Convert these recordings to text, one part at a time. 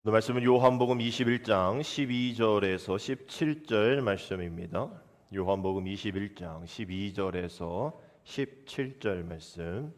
오늘 말씀은 요한복음 21장 12절에서 17절 말씀입니다. 요한복음 21장 12절에서 17절 말씀.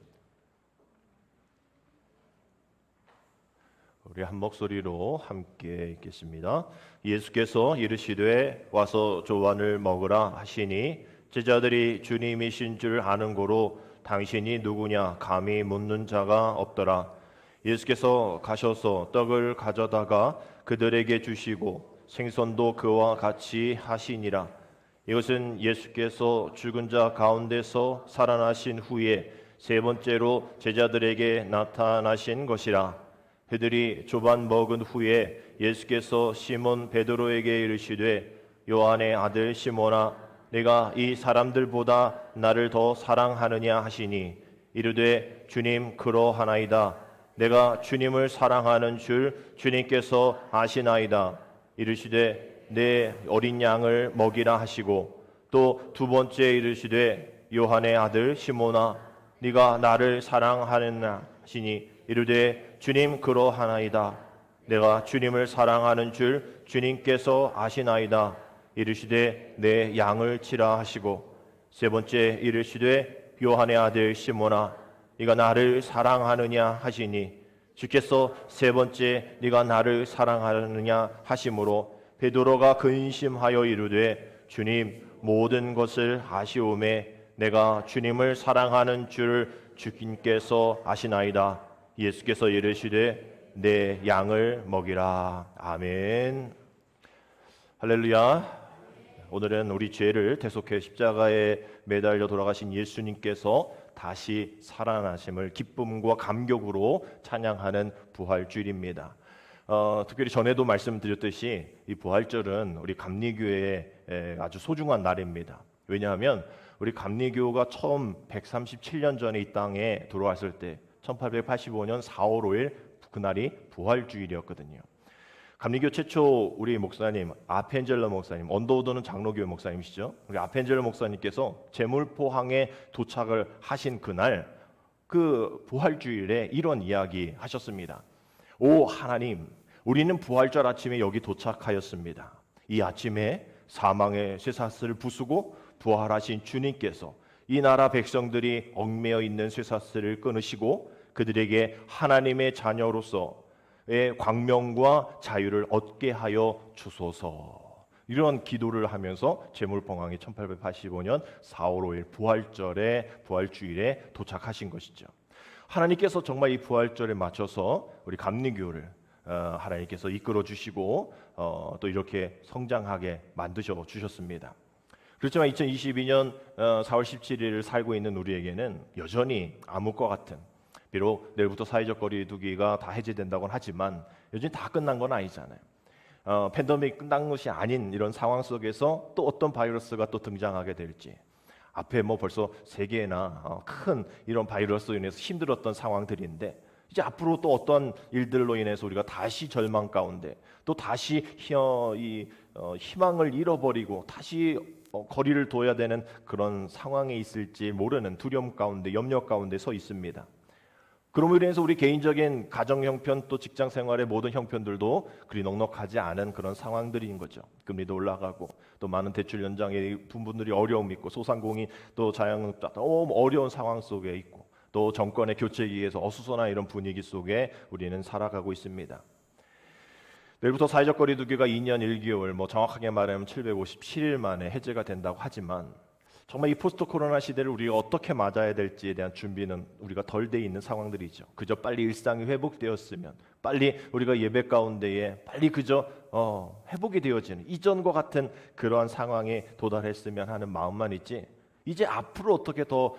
우리 한 목소리로 함께 읽겠습니다. 예수께서 이르시되 와서 조반을 먹으라 하시니 제자들이 주님이신 줄 아는 고로 당신이 누구냐 감히 묻는 자가 없더라. 예수께서 가셔서 떡을 가져다가 그들에게 주시고 생선도 그와 같이 하시니라. 이것은 예수께서 죽은 자 가운데서 살아나신 후에 세 번째로 제자들에게 나타나신 것이라. 그들이 조반 먹은 후에 예수께서 시몬 베드로에게 이르시되 요한의 아들 시몬아 내가 이 사람들보다 나를 더 사랑하느냐 하시니 이르되 주님 그러하나이다. 내가 주님을 사랑하는 줄 주님께서 아시나이다. 이르시되 내 어린 양을 먹이라 하시고 또 두 번째 이르시되 요한의 아들 시몬아 네가 나를 사랑하느냐 하시니 이르되 주님 그러하나이다. 내가 주님을 사랑하는 줄 주님께서 아시나이다. 이르시되 내 양을 치라 하시고 세 번째 이르시되 요한의 아들 시몬아 네가 나를 사랑하느냐 하시니 주께서 세 번째 네가 나를 사랑하느냐 하심으로 베드로가 근심하여 이르되 주님 모든 것을 아시오매 내가 주님을 사랑하는 줄 주님께서 아시나이다. 예수께서 이르시되 내 양을 먹이라. 아멘. 할렐루야. 오늘은 우리 죄를 대속해 십자가에 매달려 돌아가신 예수님께서 다시 살아나심을 기쁨과 감격으로 찬양하는 부활주일입니다. 특별히 전에도 말씀드렸듯이 이 부활절은 우리 감리교회의 아주 소중한 날입니다. 왜냐하면 우리 감리교가 처음 137년 전에 이 땅에 들어왔을 때 1885년 4월 5일 그날이 부활주일이었거든요. 감리교 최초 우리 목사님 아펜젤러 목사님, 언더우드는 장로교회 목사님이시죠. 우리 아펜젤러 목사님께서 제물포항에 도착을 하신 그날 그 부활주일에 이런 이야기 하셨습니다. 오 하나님, 우리는 부활절 아침에 여기 도착하였습니다. 이 아침에 사망의 쇠사슬을 부수고 부활하신 주님께서 이 나라 백성들이 얽매여 있는 쇠사슬을 끊으시고 그들에게 하나님의 자녀로서 광명과 자유를 얻게 하여 주소서. 이런 기도를 하면서 제물포항에 1885년 4월 5일 부활주일에 도착하신 것이죠. 하나님께서 정말 이 부활절에 맞춰서 우리 감리교를 하나님께서 이끌어 주시고 또 이렇게 성장하게 만드셔 주셨습니다. 그렇지만 2022년 4월 17일을 살고 있는 우리에게는 여전히 암흑과 같은, 비록 내일부터 사회적 거리 두기가 다 해제된다고는 하지만 여전히 다 끝난 건 아니잖아요. 팬데믹 끝난 것이 아닌 이런 상황 속에서 또 어떤 바이러스가 또 등장하게 될지, 앞에 뭐 벌써 세계나 큰 이런 바이러스로 인해서 힘들었던 상황들인데 이제 앞으로 또 어떤 일들로 인해서 우리가 다시 절망 가운데 또 다시 희망을 잃어버리고 다시 거리를 둬야 되는 그런 상황에 있을지 모르는 두려움 가운데, 염려 가운데 서 있습니다. 그러므로 인해서 우리 개인적인 가정 형편 또 직장 생활의 모든 형편들도 그리 넉넉하지 않은 그런 상황들인 거죠. 금리도 올라가고 또 많은 대출 연장의 분들이 어려움이 있고 소상공인 또 자영업자 너무 어려운 상황 속에 있고 또 정권의 교체에 의해서 어수선한 이런 분위기 속에 우리는 살아가고 있습니다. 내일부터 사회적 거리 두기가 2년 1개월, 정확하게 말하면 757일 만에 해제가 된다고 하지만 정말 이 포스트 코로나 시대를 우리가 어떻게 맞아야 될지에 대한 준비는 우리가 덜 돼 있는 상황들이죠. 그저 빨리 일상이 회복되었으면, 빨리 우리가 예배 가운데에 빨리 그저 회복이 되어지는 이전과 같은 그러한 상황에 도달했으면 하는 마음만 있지, 이제 앞으로 어떻게 더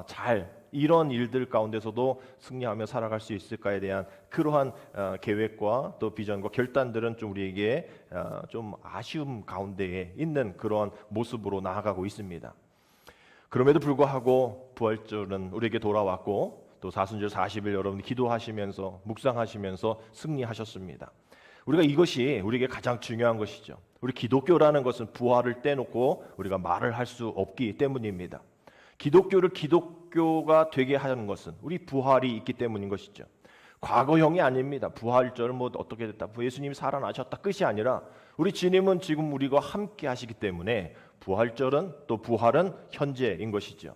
잘 이런 일들 가운데서도 승리하며 살아갈 수 있을까에 대한 그러한 계획과 또 비전과 결단들은 좀 우리에게 좀 아쉬움 가운데에 있는 그러한 모습으로 나아가고 있습니다. 그럼에도 불구하고 부활절은 우리에게 돌아왔고 또 사순절 40일 여러분 기도하시면서 묵상하시면서 승리하셨습니다. 우리가 이것이 우리에게 가장 중요한 것이죠. 우리 기독교라는 것은 부활을 떼놓고 우리가 말을 할 수 없기 때문입니다. 기독교를 기독교가 되게 하는 것은 우리 부활이 있기 때문인 것이죠. 과거형이 아닙니다. 부활절 뭐 어떻게 됐다, 예수님이 살아나셨다 끝이 아니라 우리 주님은 지금 우리가 함께 하시기 때문에 부활절은 또 부활은 현재인 것이죠.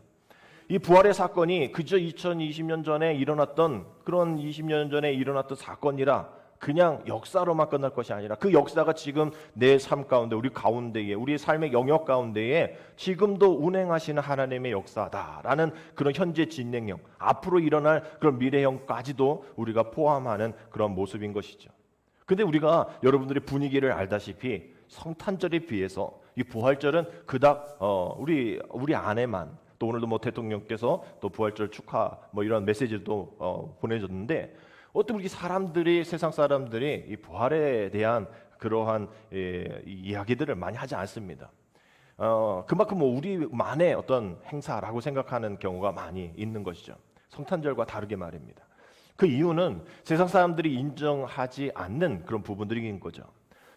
이 부활의 사건이 그저 2020년 전에 일어났던 그런 20년 전에 일어났던 사건이라 그냥 역사로만 끝날 것이 아니라 그 역사가 지금 내 삶 가운데 우리 가운데에 우리의 삶의 영역 가운데에 지금도 운행하시는 하나님의 역사다라는 그런 현재 진행형 앞으로 일어날 그런 미래형까지도 우리가 포함하는 그런 모습인 것이죠. 근데 우리가 여러분들이 분위기를 알다시피 성탄절에 비해서 이 부활절은 그닥 우리 안에만 또 오늘도 뭐 대통령께서 또 부활절 축하 뭐 이런 메시지도 보내줬는데 어떤 우리 사람들이 세상 사람들이 이 부활에 대한 그러한 이야기들을 많이 하지 않습니다. 그만큼 뭐 우리만의 어떤 행사라고 생각하는 경우가 많이 있는 것이죠. 성탄절과 다르게 말입니다. 그 이유는 세상 사람들이 인정하지 않는 그런 부분들인 거죠.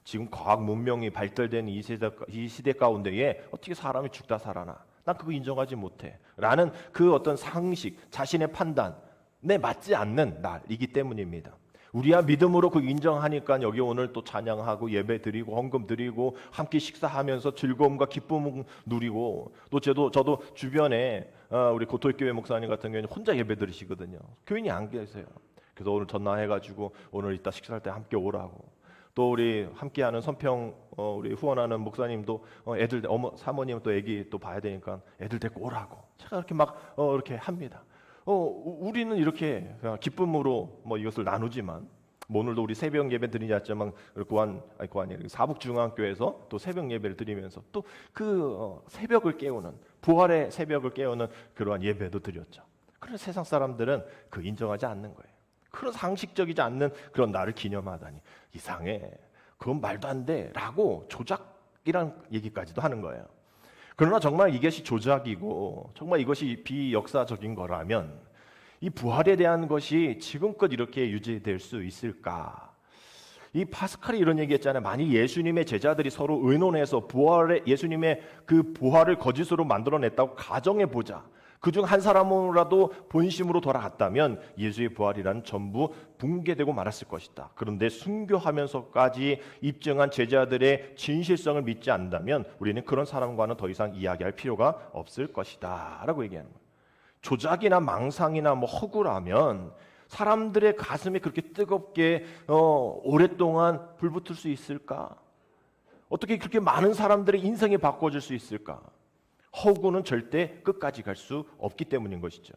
지금 과학 문명이 발달된 이 시대 가운데에 어떻게 사람이 죽다 살아나? 난 그거 인정하지 못해. 라는 그 어떤 상식, 자신의 판단, 내 맞지 않는 날이기 때문입니다. 우리야 믿음으로 그 인정하니까 여기 오늘 또 찬양하고 예배 드리고 헌금 드리고 함께 식사하면서 즐거움과 기쁨을 누리고 또 저도 주변에 우리 고톨교회 목사님 같은 경우는 혼자 예배 드리시거든요. 교인이 안 계세요. 그래서 오늘 전화해가지고 오늘 이따 식사할 때 함께 오라고. 또 우리 함께하는 선평 우리 후원하는 목사님도 애들 사모님 또 애기 또 봐야 되니까 애들 데리고 오라고. 제가 이렇게 막 이렇게 합니다. 우리는 이렇게 기쁨으로 뭐 이것을 나누지만 뭐 오늘도 우리 새벽 예배 드리지 않지만 사북중앙교회에서 또 새벽 예배를 드리면서 또 그 새벽을 깨우는 부활의 새벽을 깨우는 그러한 예배도 드렸죠. 그런데 세상 사람들은 그 인정하지 않는 거예요. 그런 상식적이지 않는 그런 날을 기념하다니 이상해. 그건 말도 안 돼라고 조작이란 얘기까지도 하는 거예요. 그러나 정말 이것이 조작이고 정말 이것이 비역사적인 거라면 이 부활에 대한 것이 지금껏 이렇게 유지될 수 있을까? 이 파스칼이 이런 얘기했잖아요. 만약 예수님의 제자들이 서로 의논해서 예수님의 그 부활을 거짓으로 만들어냈다고 가정해 보자. 그중 한 사람으로라도 본심으로 돌아갔다면 예수의 부활이란 전부 붕괴되고 말았을 것이다. 그런데 순교하면서까지 입증한 제자들의 진실성을 믿지 않는다면 우리는 그런 사람과는 더 이상 이야기할 필요가 없을 것이다 라고 얘기하는 거예요. 조작이나 망상이나 뭐 허구라면 사람들의 가슴에 그렇게 뜨겁게 오랫동안 불붙을 수 있을까? 어떻게 그렇게 많은 사람들의 인생이 바꿔줄 수 있을까? 허구는 절대 끝까지 갈 수 없기 때문인 것이죠.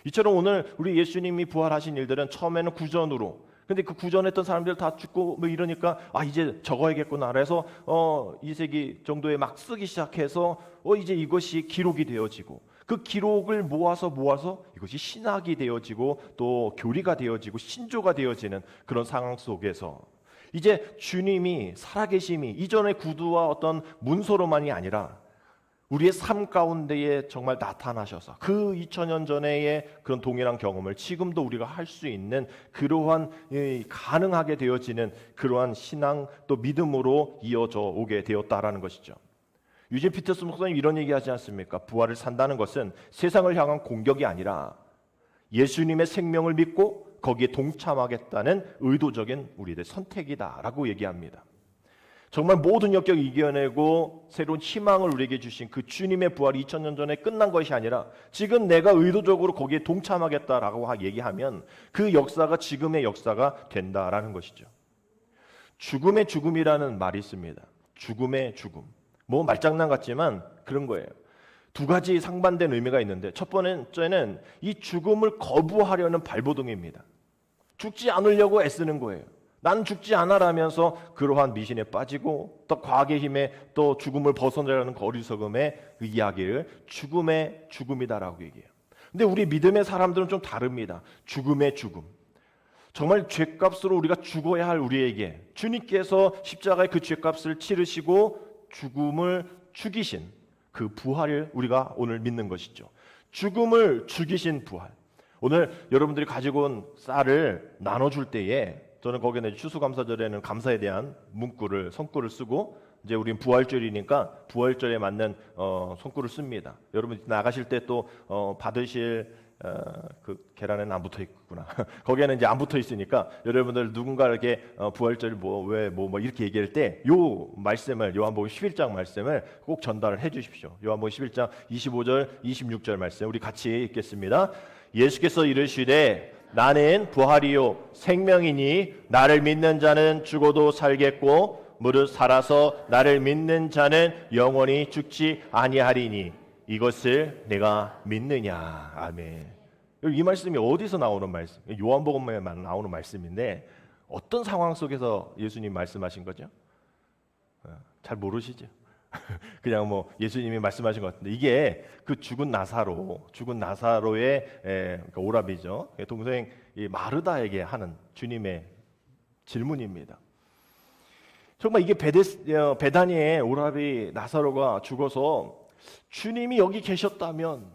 이처럼 오늘 우리 예수님이 부활하신 일들은 처음에는 구전으로, 근데 그 구전했던 사람들 다 죽고 뭐 이러니까 이제 적어야겠구나 해서 2세기 정도에 막 쓰기 시작해서 이제 이것이 기록이 되어지고 그 기록을 모아서 이것이 신학이 되어지고 또 교리가 되어지고 신조가 되어지는 그런 상황 속에서 이제 주님이 살아계심이 이전의 구두와 어떤 문서로만이 아니라 우리의 삶 가운데에 정말 나타나셔서 그 2000년 전의 그런 동일한 경험을 지금도 우리가 할 수 있는 그러한 가능하게 되어지는 그러한 신앙 또 믿음으로 이어져 오게 되었다라는 것이죠. 유진 피터스 목사님 이런 얘기하지 않습니까? 부활을 산다는 것은 세상을 향한 공격이 아니라 예수님의 생명을 믿고 거기에 동참하겠다는 의도적인 우리들의 선택이다라고 얘기합니다. 정말 모든 역경을 이겨내고 새로운 희망을 우리에게 주신 그 주님의 부활이 2000년 전에 끝난 것이 아니라 지금 내가 의도적으로 거기에 동참하겠다라고 얘기하면 그 역사가 지금의 역사가 된다라는 것이죠. 죽음의 죽음이라는 말이 있습니다. 죽음의 죽음. 뭐 말장난 같지만 그런 거예요. 두 가지 상반된 의미가 있는데 첫 번째는 이 죽음을 거부하려는 발버둥입니다. 죽지 않으려고 애쓰는 거예요. 난 죽지 않아라면서 그러한 미신에 빠지고 또 과학의 힘에 또 죽음을 벗어나려는 어리석음의 그 이야기를 죽음의 죽음이다라고 얘기해요. 근데 우리 믿음의 사람들은 좀 다릅니다. 죽음의 죽음. 정말 죗값으로 우리가 죽어야 할 우리에게 주님께서 십자가의 그 죗값을 치르시고 죽음을 죽이신 그 부활을 우리가 오늘 믿는 것이죠. 죽음을 죽이신 부활. 오늘 여러분들이 가지고 온 쌀을 나눠줄 때에 저는 거기에 추수감사절에는 감사에 대한 성구를 쓰고 이제 우리는 부활절이니까 부활절에 맞는 성구를 씁니다. 여러분 나가실 때 또 받으실 그 계란에는 안 붙어 있구나. 거기에는 이제 안 붙어 있으니까 여러분들 누군가에게 부활절 뭐 이렇게 얘기할 때 요 말씀을 요한복음 11장 말씀을 꼭 전달을 해 주십시오. 요한복음 11장 25절 26절 말씀 우리 같이 읽겠습니다. 예수께서 이르시되 나는 부활이요 생명이니 나를 믿는 자는 죽어도 살겠고 무릇 살아서 나를 믿는 자는 영원히 죽지 아니하리니 이것을 내가 믿느냐. 아멘. 이 말씀이 어디서 나오는 말씀? 요한복음에만 나오는 말씀인데 어떤 상황 속에서 예수님 말씀하신 거죠? 잘 모르시죠? 그냥 뭐 예수님이 말씀하신 것 같은데 이게 그 죽은 나사로의 그러니까 오라비죠. 동생 마르다에게 하는 주님의 질문입니다. 정말 이게 베다니의 오라비 나사로가 죽어서 주님이 여기 계셨다면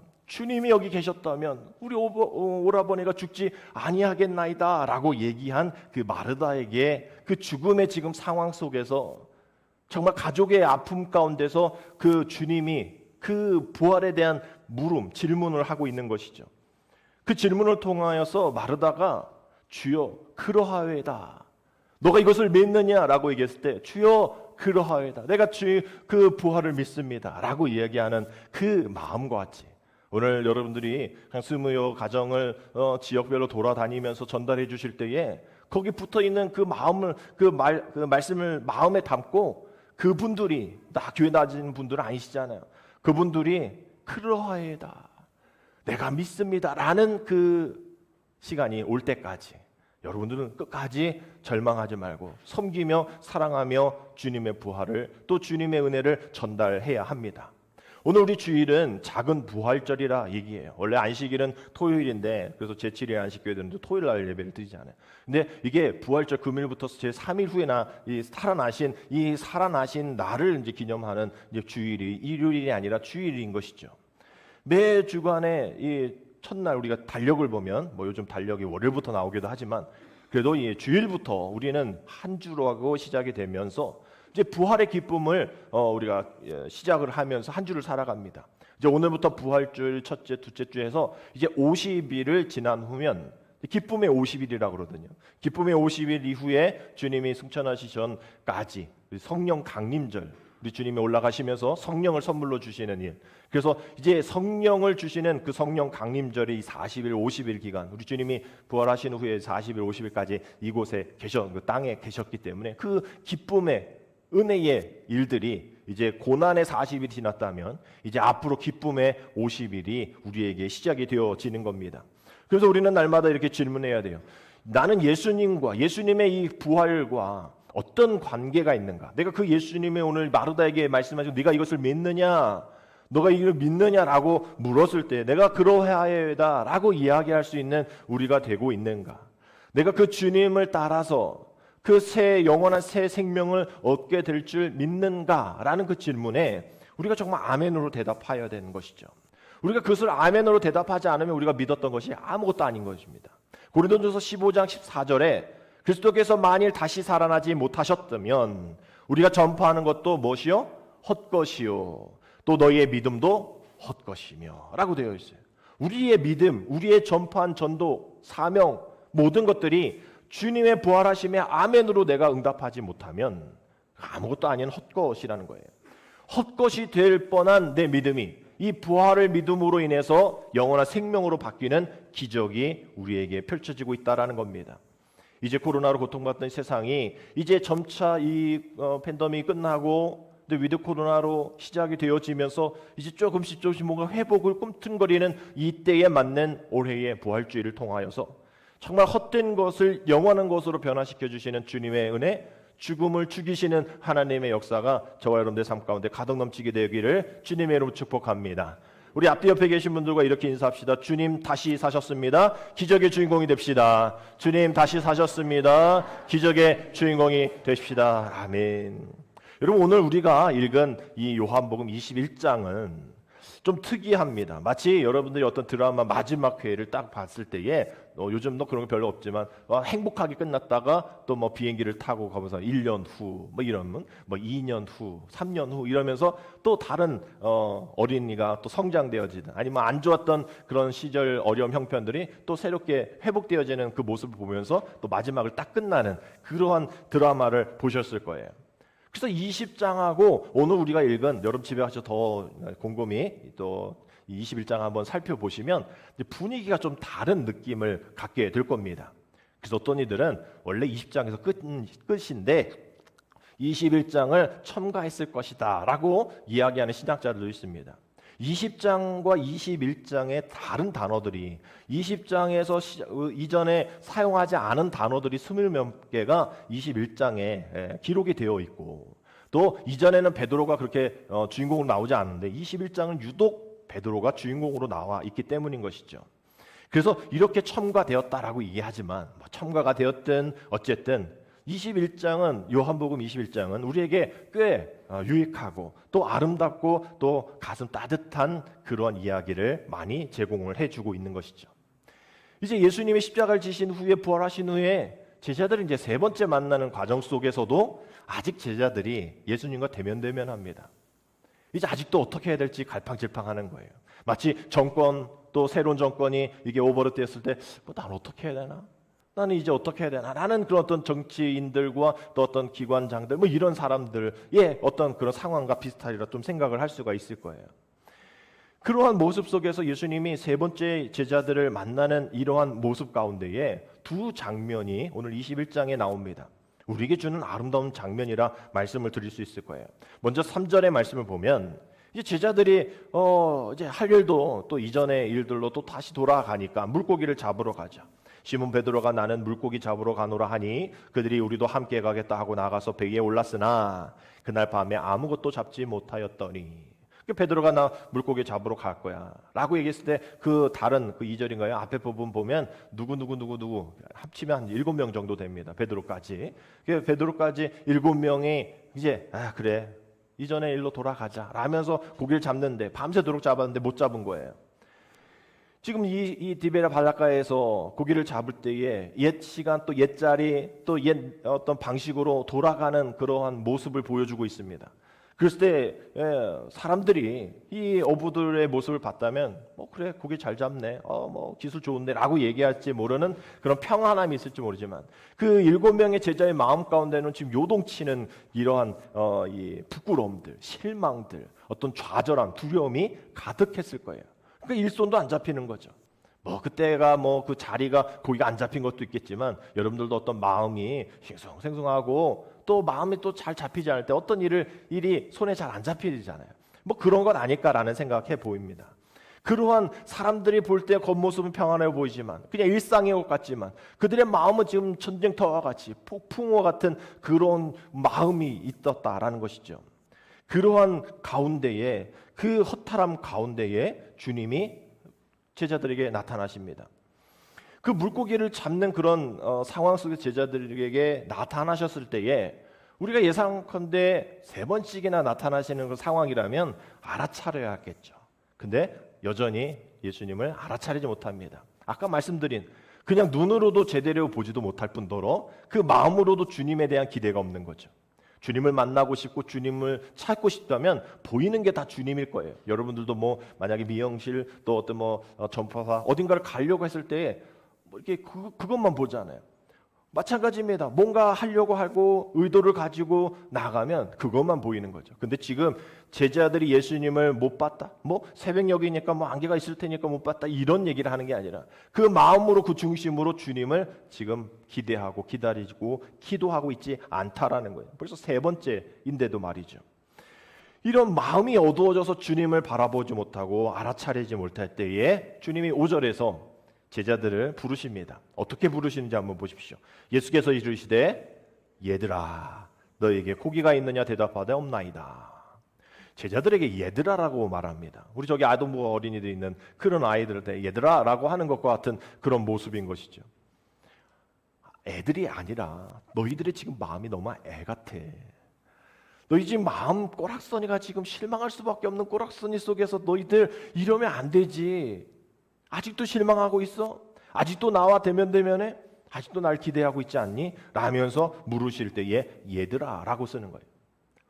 우리 오라버니가 죽지 아니하겠나이다라고 얘기한 그 마르다에게 그 죽음의 지금 상황 속에서 정말 가족의 아픔 가운데서 그 주님이 그 부활에 대한 질문을 하고 있는 것이죠. 그 질문을 통하여서 마르다가 주여 그러하외다. 너가 이것을 믿느냐라고 얘기했을 때 주여 그러하외다. 내가 주의 그 부활을 믿습니다. 라고 이야기하는 그 마음과 같이 오늘 여러분들이 그냥 스무요 가정을 지역별로 돌아다니면서 전달해 주실 때에 거기 붙어 있는 그 마음을 그 말씀을 마음에 담고 그분들이 교회 다니는 분들은 아니시잖아요. 그분들이 그러하이다. 내가 믿습니다라는 그 시간이 올 때까지 여러분들은 끝까지 절망하지 말고 섬기며 사랑하며 주님의 부활을 또 주님의 은혜를 전달해야 합니다. 오늘 우리 주일은 작은 부활절이라 얘기해요. 원래 안식일은 토요일인데 그래서 제7일 안식교회들은 토요일 날 예배를 드리잖아요. 근데 이게 부활절 금요일부터 제3일 후에나 이 살아나신 날을 이제 기념하는 이제 주일이 일요일이 아니라 주일인 것이죠. 매 주간에 이 첫날 우리가 달력을 보면 뭐 요즘 달력이 월요일부터 나오기도 하지만 그래도 이 주일부터 우리는 한 주로 하고 시작이 되면서 이제 부활의 기쁨을 우리가 시작을 하면서 한 주를 살아갑니다. 이제 오늘부터 부활절 첫째, 둘째 주에서 이제 50일을 지난 후면 기쁨의 50일이라고 그러거든요. 기쁨의 50일 이후에 주님이 승천하시기 전까지 성령 강림절, 우리 주님이 올라가시면서 성령을 선물로 주시는 일. 그래서 이제 성령을 주시는 그 성령 강림절이 40일, 50일 기간, 우리 주님이 부활하신 후에 40일, 50일까지 이곳에 그 땅에 계셨기 때문에 그 기쁨의 은혜의 일들이 이제 고난의 40일이 지났다면 이제 앞으로 기쁨의 50일이 우리에게 시작이 되어지는 겁니다. 그래서 우리는 날마다 이렇게 질문해야 돼요. 나는 예수님의 이 부활과 어떤 관계가 있는가? 내가 그 예수님의 오늘 마르다에게 말씀하시고 네가 이것을 믿느냐? 너가 이걸 믿느냐라고 물었을 때 내가 그러하여야다라고 이야기할 수 있는 우리가 되고 있는가? 내가 그 주님을 따라서 그 영원한 새 생명을 얻게 될 줄 믿는가라는 그 질문에 우리가 정말 아멘으로 대답해야 되는 것이죠. 우리가 그것을 아멘으로 대답하지 않으면 우리가 믿었던 것이 아무것도 아닌 것입니다. 고린도전서 15장 14절에 그리스도께서 만일 다시 살아나지 못하셨다면 우리가 전파하는 것도 무엇이요? 헛것이요. 또 너희의 믿음도 헛것이며 라고 되어 있어요. 우리의 믿음, 우리의 전파한 전도, 사명 모든 것들이 주님의 부활하심에 아멘으로 내가 응답하지 못하면 아무것도 아닌 헛것이라는 거예요. 헛것이 될 뻔한 내 믿음이 이 부활을 믿음으로 인해서 영원한 생명으로 바뀌는 기적이 우리에게 펼쳐지고 있다는 겁니다. 이제 코로나로 고통받던 세상이 이제 점차 이 팬데믹이 끝나고 위드 코로나로 시작이 되어지면서 이제 조금씩 뭔가 회복을 꿈틀거리는 이때에 맞는 올해의 부활주의를 통하여서 정말 헛된 것을 영원한 것으로 변화시켜 주시는 주님의 은혜, 죽음을 죽이시는 하나님의 역사가 저와 여러분들 삶 가운데 가득 넘치게 되기를 주님의 이름으로 축복합니다. 우리 앞뒤 옆에 계신 분들과 이렇게 인사합시다. 주님 다시 사셨습니다. 기적의 주인공이 됩시다. 주님 다시 사셨습니다. 기적의 주인공이 되십시다. 아멘. 여러분 오늘 우리가 읽은 이 요한복음 21장은 좀 특이합니다. 마치 여러분들이 어떤 드라마 마지막 회를 딱 봤을 때에 요즘도 그런 거 별로 없지만 행복하게 끝났다가 또 뭐 비행기를 타고 가면서 1년 후 뭐 이러면 뭐 2년 후, 3년 후 이러면서 또 다른 어린이가 또 성장되어지든 아니면 안 좋았던 그런 시절 어려움 형편들이 또 새롭게 회복되어지는 그 모습을 보면서 또 마지막을 딱 끝나는 그러한 드라마를 보셨을 거예요. 그래서 20장하고 오늘 우리가 읽은 여러분 집에 가서 더 곰곰이 또 21장 한번 살펴보시면 분위기가 좀 다른 느낌을 갖게 될 겁니다. 그래서 어떤 이들은 원래 20장에서 끝인데 21장을 첨가했을 것이다 라고 이야기하는 신학자들도 있습니다. 20장과 21장의 다른 단어들이 20장에서 이전에 사용하지 않은 단어들이 20몇 개가 21장에 기록이 되어 있고 또 이전에는 베드로가 그렇게 주인공으로 나오지 않는데 21장은 유독 베드로가 주인공으로 나와 있기 때문인 것이죠. 그래서 이렇게 첨가되었다라고 얘기하지만 첨가가 되었든 어쨌든 21장은 요한복음 21장은 우리에게 꽤 유익하고 또 아름답고 또 가슴 따뜻한 그런 이야기를 많이 제공을 해주고 있는 것이죠. 이제 예수님이 십자가를 지신 후에 부활하신 후에 제자들이 이제 세 번째 만나는 과정 속에서도 아직 제자들이 예수님과 대면대면합니다. 이제 아직도 어떻게 해야 될지 갈팡질팡하는 거예요. 마치 정권 또 새로운 정권이 이게 오버랩됐을 때 난 어떻게 해야 되나? 나는 이제 어떻게 해야 되나? 라는 그런 어떤 정치인들과 또 어떤 기관장들 뭐 이런 사람들의 어떤 그런 상황과 비슷하리라 좀 생각을 할 수가 있을 거예요. 그러한 모습 속에서 예수님이 세 번째 제자들을 만나는 이러한 모습 가운데에 두 장면이 오늘 21장에 나옵니다. 우리에게 주는 아름다운 장면이라 말씀을 드릴 수 있을 거예요. 먼저 3절의 말씀을 보면 이제 제자들이 이제 할 일도 또 이전의 일들로 또 다시 돌아가니까 물고기를 잡으러 가자. 시몬 베드로가 나는 물고기 잡으러 가노라 하니 그들이 우리도 함께 가겠다 하고 나가서 배에 올랐으나 그날 밤에 아무것도 잡지 못하였더니 베드로가 나 물고기 잡으러 갈 거야 라고 얘기했을 때 그 다른 그 2절인가요? 앞에 부분 보면 누구 합치면 한 7명 정도 됩니다. 베드로까지 7명이 이제 그래 이전의 일로 돌아가자 라면서 고기를 잡는데 밤새도록 잡았는데 못 잡은 거예요. 지금 이 디베라 바닷가에서 고기를 잡을 때에 옛 시간 또 옛 자리 또 옛 어떤 방식으로 돌아가는 그러한 모습을 보여주고 있습니다. 그랬을 때 사람들이 이 어부들의 모습을 봤다면 그래 고기 잘 잡네 뭐 기술 좋은데라고 얘기할지 모르는 그런 평안함이 있을지 모르지만 그 7명의 제자의 마음 가운데는 지금 요동치는 이러한 이 부끄러움들 실망들 어떤 좌절함 두려움이 가득했을 거예요. 그러니까 일손도 안 잡히는 거죠. 그때가 그 자리가 고기가 안 잡힌 것도 있겠지만 여러분들도 어떤 마음이 싱숭생숭하고 또 마음이 또 잘 잡히지 않을 때 어떤 일이 손에 잘 안 잡히잖아요. 그런 건 아닐까라는 생각해 보입니다. 그러한 사람들이 볼 때 겉모습은 평안해 보이지만 그냥 일상의 것 같지만 그들의 마음은 지금 전쟁터와 같이 폭풍우와 같은 그런 마음이 있었다라는 것이죠. 그러한 가운데에 그 허탈함 가운데에 주님이 제자들에게 나타나십니다. 그 물고기를 잡는 그런 상황 속에 제자들에게 나타나셨을 때에 우리가 예상컨대 3번씩이나 나타나시는 그 상황이라면 알아차려야 하겠죠. 근데 여전히 예수님을 알아차리지 못합니다. 아까 말씀드린 그냥 눈으로도 제대로 보지도 못할 뿐더러 그 마음으로도 주님에 대한 기대가 없는 거죠. 주님을 만나고 싶고 주님을 찾고 싶다면 보이는 게 다 주님일 거예요. 여러분들도 만약에 미용실 또 어떤 전파사 어딘가를 가려고 했을 때 이렇게 그것만 보잖아요. 마찬가지입니다. 뭔가 하려고 하고 의도를 가지고 나가면 그것만 보이는 거죠. 근데 지금 제자들이 예수님을 못 봤다. 새벽녘이니까 안개가 있을 테니까 못 봤다. 이런 얘기를 하는 게 아니라 그 마음으로 그 중심으로 주님을 지금 기대하고 기다리고 기도하고 있지 않다라는 거예요. 벌써 3번째인데도 말이죠. 이런 마음이 어두워져서 주님을 바라보지 못하고 알아차리지 못할 때에 주님이 5절에서 제자들을 부르십니다. 어떻게 부르시는지 한번 보십시오. 예수께서 이르시되 얘들아 너에게 고기가 있느냐 대답하되 없나이다. 제자들에게 얘들아라고 말합니다. 우리 저기 아동부 어린이들 있는 그런 아이들한테 얘들아라고 하는 것과 같은 그런 모습인 것이죠. 애들이 아니라 너희들의 지금 마음이 너무 애 같아. 너희 지금 마음 꼬락서니가 지금 실망할 수밖에 없는 꼬락서니 속에서 너희들 이러면 안 되지. 아직도 실망하고 있어? 아직도 나와 대면대면해? 아직도 날 기대하고 있지 않니? 라면서 물으실 때에 얘들아 라고 쓰는 거예요.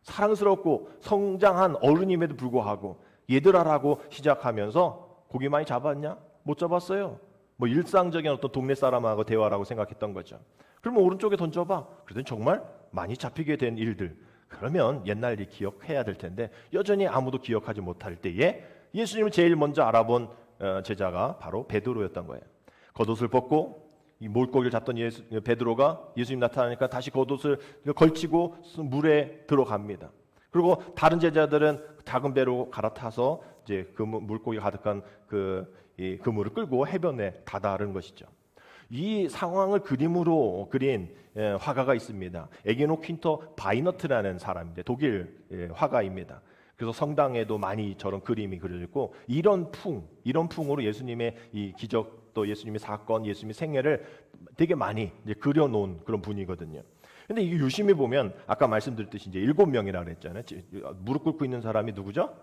사랑스럽고 성장한 어른임에도 불구하고 얘들아라고 시작하면서 고기 많이 잡았냐? 못 잡았어요. 뭐 일상적인 어떤 동네 사람하고 대화라고 생각했던 거죠. 그러면 오른쪽에 던져봐. 그랬더니 정말 많이 잡히게 된 일들. 그러면 옛날 일 기억해야 될 텐데 여전히 아무도 기억하지 못할 때에 예수님을 제일 먼저 알아본 제자가 바로 베드로였던 거예요. 겉옷을 벗고 이 물고기를 잡던 베드로가 예수님 나타나니까 다시 겉옷을 걸치고 물에 들어갑니다. 그리고 다른 제자들은 작은 배로 갈아타서 이제 그 물고기 가득한 이 그물을 끌고 해변에 다다른 것이죠. 이 상황을 그림으로 그린 화가가 있습니다. 에게노 퀸터 바이너트라는 사람인데 독일 화가입니다. 그래서 성당에도 많이 저런 그림이 그려졌고 이런 풍으로 예수님의 이 기적 또 예수님의 사건, 예수님의 생애를 되게 많이 이제 그려놓은 그런 분이거든요. 근데 이 유심히 보면 아까 말씀드렸듯이 이제 7명이라 그랬잖아요. 무릎 꿇고 있는 사람이 누구죠?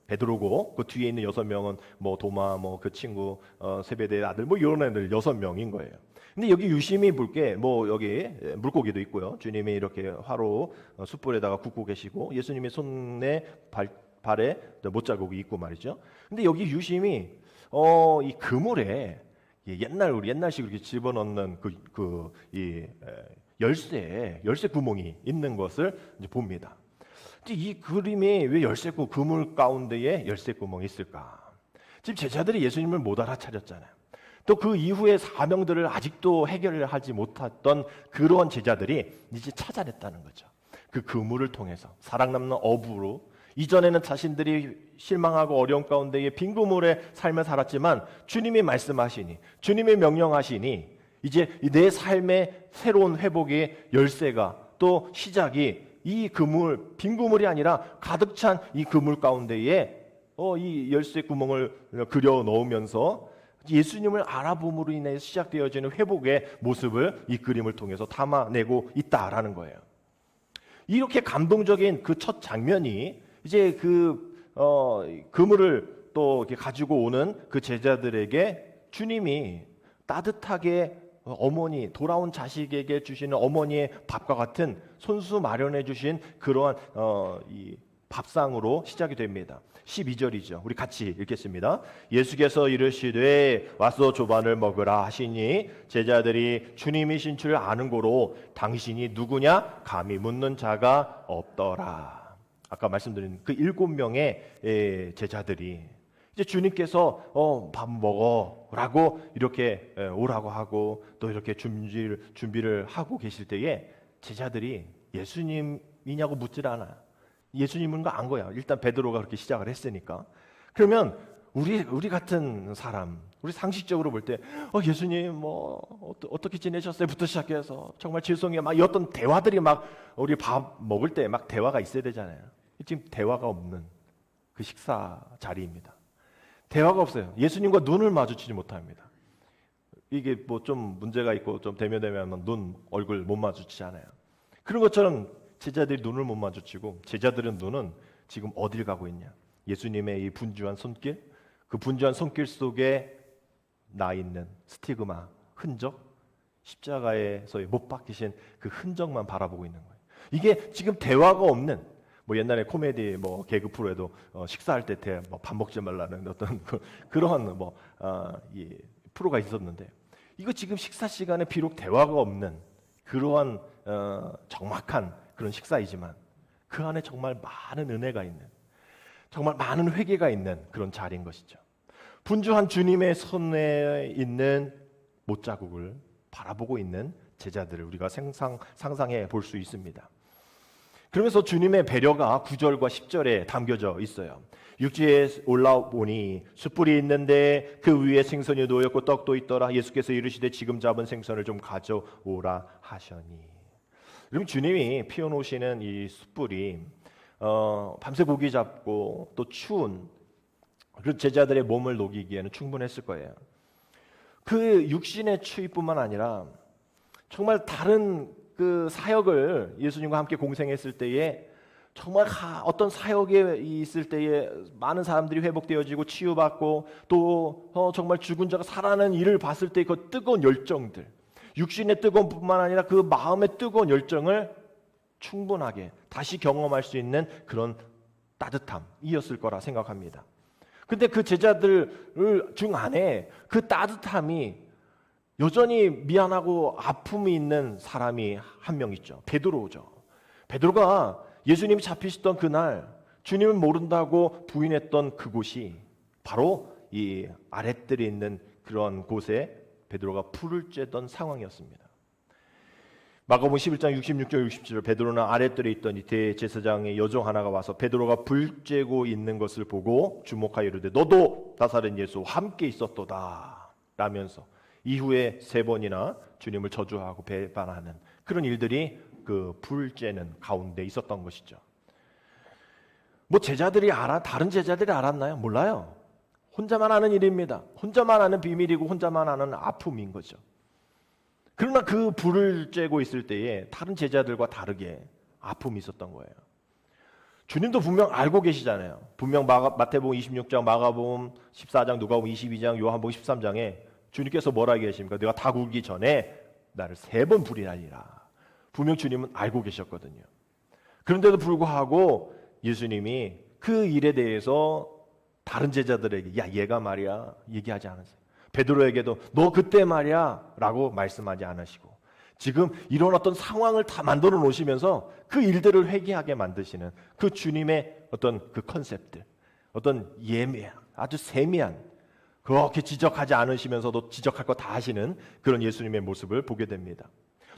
베드로고 그 뒤에 있는 6명은 뭐 도마, 뭐 그 친구, 세베대의 아들, 뭐 이런 애들 6명인 거예요. 근데 여기 유심히 볼 게 뭐 여기 물고기도 있고요. 주님이 이렇게 화로 숯불에다가 굽고 계시고 예수님의 손에 발에 못자국이 있고 말이죠. 근데 여기 유심히 이 그물에 우리 옛날식 이렇게 집어넣는 이 열쇠 구멍이 있는 것을 이제 봅니다. 이 그림이 왜 그물 가운데에 열쇠 구멍이 있을까? 지금 제자들이 예수님을 못 알아차렸잖아요. 또 그 이후의 사명들을 아직도 해결을 하지 못했던 그런 제자들이 이제 찾아냈다는 거죠. 그 그물을 통해서 사랑 남는 어부로 이전에는 자신들이 실망하고 어려운 가운데에 빈 그물의 삶을 살았지만 주님이 말씀하시니 주님이 명령하시니 이제 내 삶의 새로운 회복의 열쇠가 또 시작이 이 빈 그물이 아니라 가득 찬 이 그물 가운데에 이 열쇠 구멍을 그려 넣으면서 예수님을 알아봄으로 인해 시작되어지는 회복의 모습을 이 그림을 통해서 담아내고 있다라는 거예요. 이렇게 감동적인 그 첫 장면이 이제 그물을 또 이렇게 가지고 오는 그 제자들에게 주님이 따뜻하게 돌아온 자식에게 주시는 어머니의 밥과 같은 손수 마련해 주신 그러한 이 밥상으로 시작이 됩니다. 12절이죠. 우리 같이 읽겠습니다. 예수께서 이르시되 와서 조반을 먹으라 하시니 제자들이 주님이신 줄 아는 고로 당신이 누구냐 감히 묻는 자가 없더라. 아까 말씀드린 그 7명의 제자들이 이제 주님께서 밥 먹어라고 이렇게 오라고 하고 또 이렇게 준비를 하고 계실 때에 제자들이 예수님이냐고 묻질 않아요. 예수님은 거 안 거야. 일단 베드로가 그렇게 시작을 했으니까. 그러면 우리 같은 사람, 우리 상식적으로 볼 때 예수님 뭐 어떻게 지내셨어요?부터 시작해서 정말 죄송해요. 막 어떤 대화들이 막 우리 밥 먹을 때 막 대화가 있어야 되잖아요. 지금 대화가 없는 그 식사 자리입니다. 대화가 없어요. 예수님과 눈을 마주치지 못합니다. 이게 뭐 좀 문제가 있고 좀 대면하면 얼굴 못 마주치잖아요. 그런 것처럼 제자들이 눈을 못 마주치고 제자들은 눈은 지금 어딜 가고 있냐? 예수님의 이 분주한 손길, 그 분주한 손길 속에 나 있는 스티그마, 흔적, 십자가에서 못 박히신 그 흔적만 바라보고 있는 거예요. 이게 지금 대화가 없는 뭐 옛날에 코미디 뭐 개그 프로에도 식사할 때 밥 먹지 말라는 어떤 그러한 이 프로가 있었는데 이거 지금 식사 시간에 비록 대화가 없는 그러한 적막한 그런 식사이지만 그 안에 정말 많은 은혜가 있는 정말 많은 회개가 있는 그런 자리인 것이죠. 분주한 주님의 손에 있는 못자국을 바라보고 있는 제자들을 우리가 상상해 볼 수 있습니다. 그러면서 주님의 배려가 9절과 10절에 담겨져 있어요. 육지에 올라오니 숯불이 있는데 그 위에 생선이 놓였고 떡도 있더라. 예수께서 이르시되 지금 잡은 생선을 좀 가져오라 하셔니. 그럼 주님이 피워놓으시는 이 숯불이 밤새 고기 잡고 또 추운 그 제자들의 몸을 녹이기에는 충분했을 거예요. 그 육신의 추위뿐만 아니라 정말 다른 그 사역을 예수님과 함께 공생했을 때에 정말 어떤 사역에 있을 때에 많은 사람들이 회복되어지고 치유받고 또 정말 죽은 자가 살아나는 일을 봤을 때 그 뜨거운 열정들, 육신의 뜨거운 뿐만 아니라 그 마음의 뜨거운 열정을 충분하게 다시 경험할 수 있는 그런 따뜻함이었을 거라 생각합니다. 근데 그 제자들 중 안에 그 따뜻함이 여전히 미안하고 아픔이 있는 사람이 한 명 있죠. 베드로죠. 베드로가 예수님이 잡히셨던 그날 주님을 모른다고 부인했던 그곳이 바로 이 아랫들에 있는 그런 곳에 베드로가 불을 쬐던 상황이었습니다. 마가복음 11장 66절 67절 베드로는 아랫들에 있던 이 대제사장의 여종 하나가 와서 베드로가 불 쬐고 있는 것을 보고 주목하여 이르되 너도 나사렛 예수와 함께 있었도다 라면서 이후에 3번이나 주님을 저주하고 배반하는 그런 일들이 그 불 쬐는 가운데 있었던 것이죠. 뭐 제자들이 다른 제자들이 알았나요? 몰라요. 혼자만 아는 일입니다. 혼자만 아는 비밀이고 혼자만 아는 아픔인 거죠. 그러나 그 불을 쬐고 있을 때에 다른 제자들과 다르게 아픔이 있었던 거예요. 주님도 분명 알고 계시잖아요. 분명 마태복음 26장, 마가복음 14장, 누가복음 22장, 요한복음 13장에 주님께서 뭐라 계십니까? 내가 다 굴기 전에 나를 3번 부인하리라. 분명 주님은 알고 계셨거든요. 그런데도 불구하고 예수님이 그 일에 대해서 다른 제자들에게 야 얘가 말이야 얘기하지 않으세요. 베드로에게도 너 그때 말이야 라고 말씀하지 않으시고 지금 이런 어떤 상황을 다 만들어 놓으시면서 그 일들을 회개하게 만드시는 그 주님의 어떤 그 컨셉들, 어떤 아주 세미한 그렇게 지적하지 않으시면서도 지적할 거 다 하시는 그런 예수님의 모습을 보게 됩니다.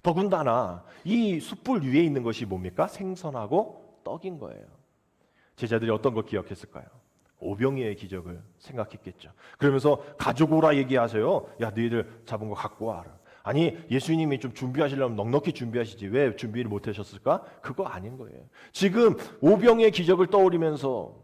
더군다나 이 숯불 위에 있는 것이 뭡니까? 생선하고 떡인 거예요. 제자들이 어떤 걸 기억했을까요? 오병이어의 기적을 생각했겠죠. 그러면서 가져오라 얘기하세요. 야 너희들 잡은 거 갖고 와라. 아니 예수님이 좀 준비하시려면 넉넉히 준비하시지 왜 준비를 못하셨을까? 그거 아닌 거예요. 지금 오병이어의 기적을 떠올리면서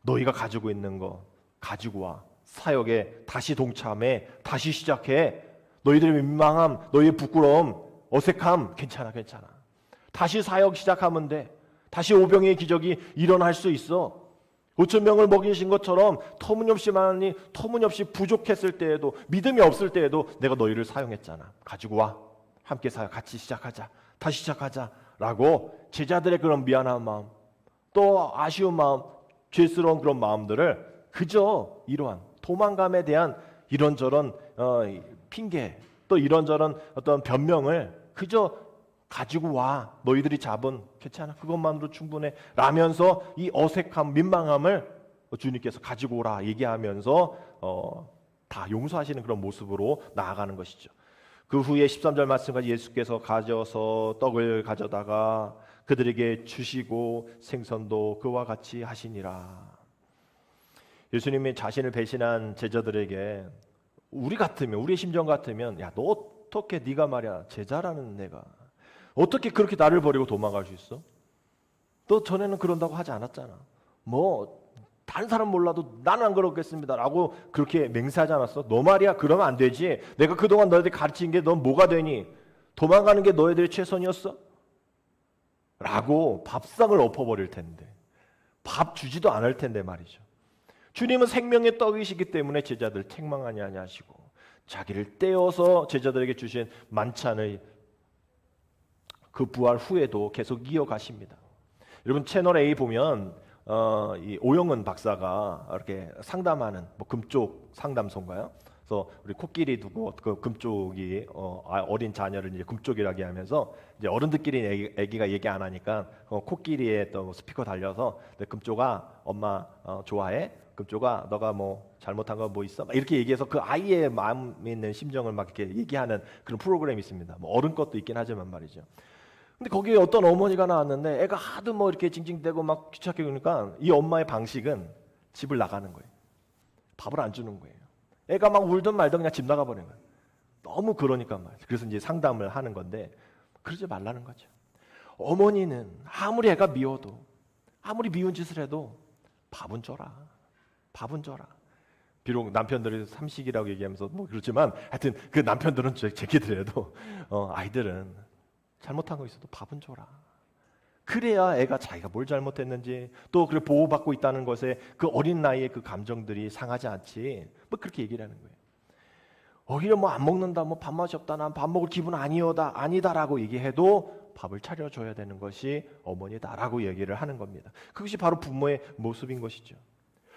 너희가 가지고 있는 거 가지고 와. 사역에 다시 동참해. 다시 시작해. 너희들의 민망함, 너희의 부끄러움, 어색함 괜찮아. 다시 사역 시작하면 돼. 다시 오병이어의 기적이 일어날 수 있어. 5,000명을 먹이신 것처럼 터무니없이 부족했을 때에도 믿음이 없을 때에도 내가 너희를 사용했잖아. 가지고 와. 함께 사역 같이 시작하자. 다시 시작하자. 라고 제자들의 그런 미안한 마음 또 아쉬운 마음 죄스러운 그런 마음들을 그저 이러한 도망감에 대한 이런저런 핑계 또 이런저런 어떤 변명을 그저 가지고 와 너희들이 잡은 괜찮아 그것만으로 충분해 라면서 이 어색함 민망함을 주님께서 가지고 오라 얘기하면서 다 용서하시는 그런 모습으로 나아가는 것이죠. 그 후에 13절 말씀까지 예수께서 가져서 떡을 가져다가 그들에게 주시고 생선도 그와 같이 하시니라. 예수님이 자신을 배신한 제자들에게 우리의 심정 같으면 야 너 어떻게 네가 말이야 제자라는 내가 어떻게 그렇게 나를 버리고 도망갈 수 있어? 너 전에는 그런다고 하지 않았잖아. 뭐 다른 사람 몰라도 나는 안 그렇겠습니다 라고 그렇게 맹세하지 않았어? 너 말이야 그러면 안 되지. 내가 그동안 너희들 가르친 게 넌 뭐가 되니? 도망가는 게 너희들의 최선이었어? 라고 밥상을 엎어버릴 텐데 밥 주지도 않을 텐데 말이죠. 주님은 생명의 떡이시기 때문에 제자들 책망하니 아니하시고 자기를 떼어서 제자들에게 주신 만찬의 그 부활 후에도 계속 이어가십니다. 여러분 채널 A 보면 이 오영은 박사가 이렇게 상담하는 뭐 금쪽 상담소인가요? 그래서 우리 코끼리 두고 그 금쪽이 어린 자녀를 이제 금쪽이라고 하면서 이제 어른들끼리 애기가 얘기 안 하니까 코끼리에 또 스피커 달려서 금쪽아 엄마 좋아해? 금쪽아 너가 뭐 잘못한 거 뭐 있어? 막 이렇게 얘기해서 그 아이의 마음에 있는 심정을 막 이렇게 얘기하는 그런 프로그램이 있습니다. 뭐 어른 것도 있긴 하지만 말이죠. 근데 거기에 어떤 어머니가 나왔는데 애가 하도 뭐 이렇게 징징대고 막 귀찮게 그러니까 이 엄마의 방식은 집을 나가는 거예요. 밥을 안 주는 거예요. 애가 막 울든 말든 그냥 집 나가버리는 거예요. 너무 그러니까 말이죠. 그래서 이제 상담을 하는 건데 그러지 말라는 거죠. 어머니는 아무리 애가 미워도 아무리 미운 짓을 해도 밥은 줘라. 밥은 줘라. 비록 남편들이 삼식이라고 얘기하면서 뭐 그렇지만 하여튼 그 남편들은 제기들에도 아이들은 잘못한 거 있어도 밥은 줘라. 그래야 애가 자기가 뭘 잘못했는지 또 그래 보호받고 있다는 것에 그 어린 나이에 그 감정들이 상하지 않지. 뭐 그렇게 얘기를 하는 거예요. 오히려 뭐 안 먹는다, 뭐 밥맛이 없다, 난 밥 먹을 기분 아니다라고 얘기해도 밥을 차려줘야 되는 것이 어머니다라고 얘기를 하는 겁니다. 그것이 바로 부모의 모습인 것이죠.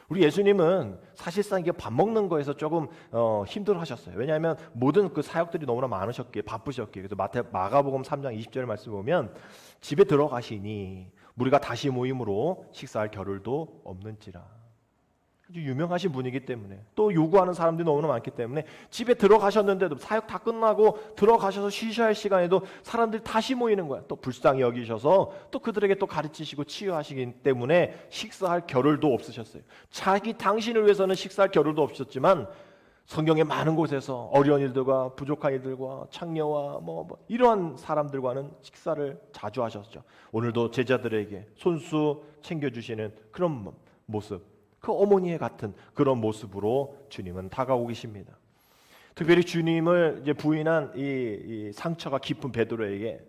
우리 예수님은 사실상 이게 밥 먹는 거에서 조금 힘들어하셨어요. 왜냐하면 모든 그 사역들이 너무나 많으셨기에 바쁘셨기에. 그래서 마가복음 3장 20절 말씀 보면 집에 들어가시니 우리가 다시 모임으로 식사할 겨를도 없는지라. 아주 유명하신 분이기 때문에 또 요구하는 사람들이 너무나 많기 때문에 집에 들어가셨는데도 사역 다 끝나고 들어가셔서 쉬셔야 할 시간에도 사람들이 다시 모이는 거야. 또 불쌍히 여기셔서 또 그들에게 또 가르치시고 치유하시기 때문에 식사할 겨를도 없으셨어요. 당신을 위해서는 식사할 겨를도 없으셨지만 성경의 많은 곳에서 어려운 이들과 부족한 이들과 창녀와 뭐 이러한 사람들과는 식사를 자주 하셨죠. 오늘도 제자들에게 손수 챙겨주시는 그런 모습, 그 어머니의 같은 그런 모습으로 주님은 다가오고 계십니다. 특별히 주님을 이제 부인한 이 상처가 깊은 베드로에게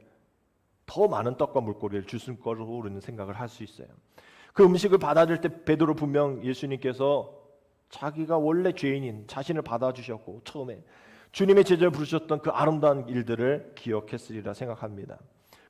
더 많은 떡과 물고기를 주실 거로 우리는 생각을 할 수 있어요. 그 음식을 받아들 때 베드로 분명 예수님께서 자기가 원래 죄인인 자신을 받아주셨고 처음에 주님의 제자를 부르셨던 그 아름다운 일들을 기억했으리라 생각합니다.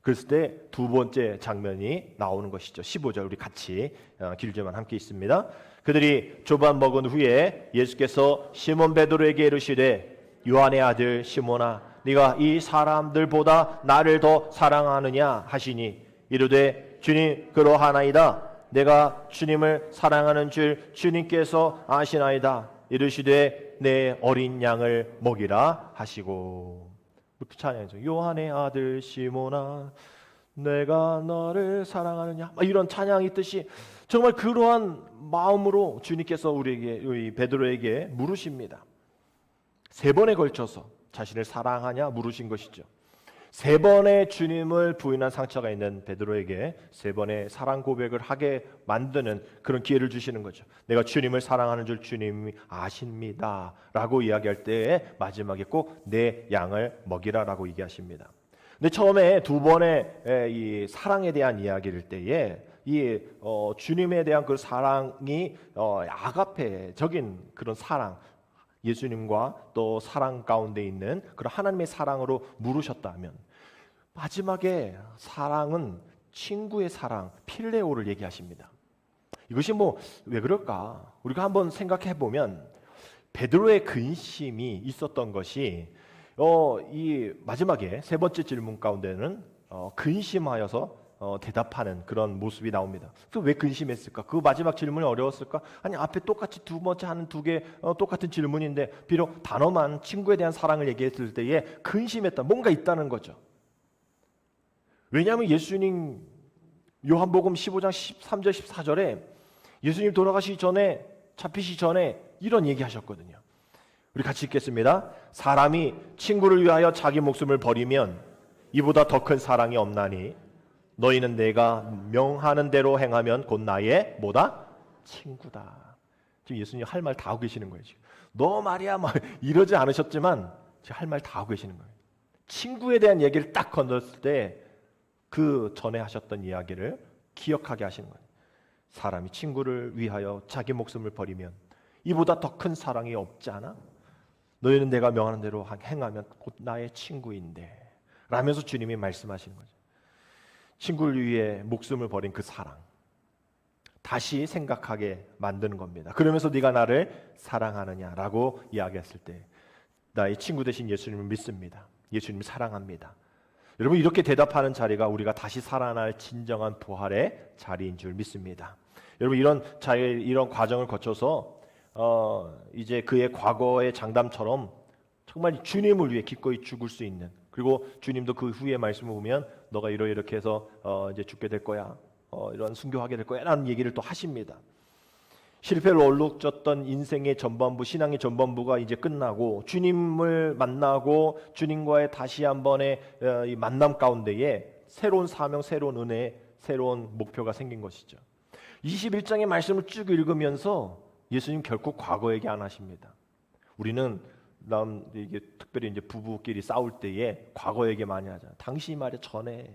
그랬을 때 두 번째 장면이 나오는 것이죠. 15절 우리 같이 길지만 함께 있습니다. 그들이 조반 먹은 후에 예수께서 시몬 베드로에게 이르시되 요한의 아들 시몬아 네가 이 사람들보다 나를 더 사랑하느냐 하시니 이르되 주님 그러하나이다. 내가 주님을 사랑하는 줄 주님께서 아시나이다. 이르시되 내 어린 양을 먹이라 하시고. 이렇게 찬양해서 요한의 아들 시몬아 내가 너를 사랑하느냐 이런 찬양이 있듯이 정말 그러한 마음으로 주님께서 우리 베드로에게 물으십니다. 세 번에 걸쳐서 자신을 사랑하냐 물으신 것이죠. 세 번의 주님을 부인한 상처가 있는 베드로에게 세 번의 사랑 고백을 하게 만드는 그런 기회를 주시는 거죠. 내가 주님을 사랑하는 줄 주님이 아십니다 라고 이야기할 때에 마지막에 꼭 내 양을 먹이라 라고 얘기하십니다. 근데 처음에 두 번의 이 사랑에 대한 이야기일 때에 이 주님에 대한 그 사랑이 아가페적인 그런 사랑, 예수님과 또 사랑 가운데 있는 그런 하나님의 사랑으로 물으셨다면 마지막에 사랑은 친구의 사랑, 필레오를 얘기하십니다. 이것이 뭐 왜 그럴까? 우리가 한번 생각해 보면 베드로의 근심이 있었던 것이 이 마지막에 세 번째 질문 가운데는 근심하여서 대답하는 그런 모습이 나옵니다. 또 왜 근심했을까? 그 마지막 질문이 어려웠을까? 아니 앞에 똑같이 두 번째 하는 두 개 똑같은 질문인데 비록 단어만 친구에 대한 사랑을 얘기했을 때에 근심했다. 뭔가 있다는 거죠. 왜냐하면 예수님 요한복음 15장 13절 14절에 예수님 돌아가시기 전에 잡히시 전에 이런 얘기하셨거든요. 우리 같이 읽겠습니다. 사람이 친구를 위하여 자기 목숨을 버리면 이보다 더 큰 사랑이 없나니 너희는 내가 명하는 대로 행하면 곧 나의 뭐다? 친구다. 지금 예수님 할 말 다 하고 계시는 거예요. 지금. 너 말이야 막 이러지 않으셨지만 지금 할 말 다 하고 계시는 거예요. 친구에 대한 얘기를 딱 건졌을 때 그 전에 하셨던 이야기를 기억하게 하시는 거예요. 사람이 친구를 위하여 자기 목숨을 버리면 이보다 더 큰 사랑이 없지 않아? 너희는 내가 명하는 대로 행하면 곧 나의 친구인데 라면서 주님이 말씀하시는 거죠. 친구를 위해 목숨을 버린 그 사랑 다시 생각하게 만드는 겁니다. 그러면서 네가 나를 사랑하느냐라고 이야기했을 때 나의 친구 되신 예수님을 믿습니다. 예수님을 사랑합니다. 여러분 이렇게 대답하는 자리가 우리가 다시 살아날 진정한 부활의 자리인 줄 믿습니다. 여러분 이런 과정을 거쳐서 이제 그의 과거의 장담처럼 정말 주님을 위해 기꺼이 죽을 수 있는, 그리고 주님도 그 후에 말씀을 보면 너가 이렇게 해서 이제 죽게 될 거야, 이런 순교하게 될 거야 라는 얘기를 또 하십니다. 실패를 얼룩졌던 인생의 전반부, 신앙의 전반부가 이제 끝나고 주님을 만나고 주님과의 다시 한 번의 이 만남 가운데에 새로운 사명, 새로운 은혜, 새로운 목표가 생긴 것이죠. 21장의 말씀을 쭉 읽으면서 예수님 결코 과거 얘기 안 하십니다. 우리는 이게 특별히 이제 부부끼리 싸울 때에 과거 얘기 많이 하잖아요. 당신이 말이야 전에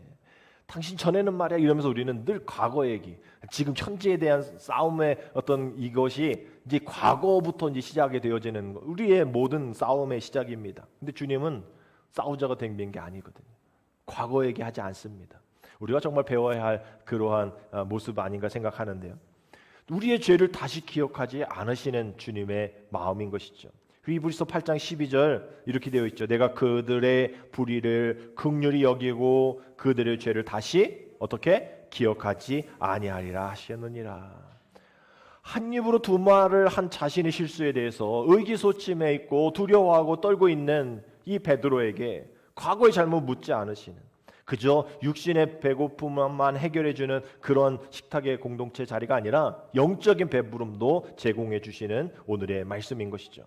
당신 전에는 말이야 이러면서 우리는 늘 과거 얘기, 지금 현재에 대한 싸움의 어떤 이것이 이제 과거부터 이제 시작이 되어지는 우리의 모든 싸움의 시작입니다. 근데 주님은 싸우자가 된 게 아니거든요. 과거 얘기하지 않습니다. 우리가 정말 배워야 할 그러한 모습 아닌가 생각하는데요. 우리의 죄를 다시 기억하지 않으시는 주님의 마음인 것이죠. 히브리서 8장 12절 이렇게 되어 있죠. 내가 그들의 불의를 긍휼히 여기고 그들의 죄를 다시 어떻게 기억하지 아니하리라 하셨느니라. 한 입으로 두 말을 한 자신의 실수에 대해서 의기소침해 있고 두려워하고 떨고 있는 이 베드로에게 과거의 잘못 묻지 않으시는, 그저 육신의 배고픔만 해결해주는 그런 식탁의 공동체 자리가 아니라 영적인 배부름도 제공해 주시는 오늘의 말씀인 것이죠.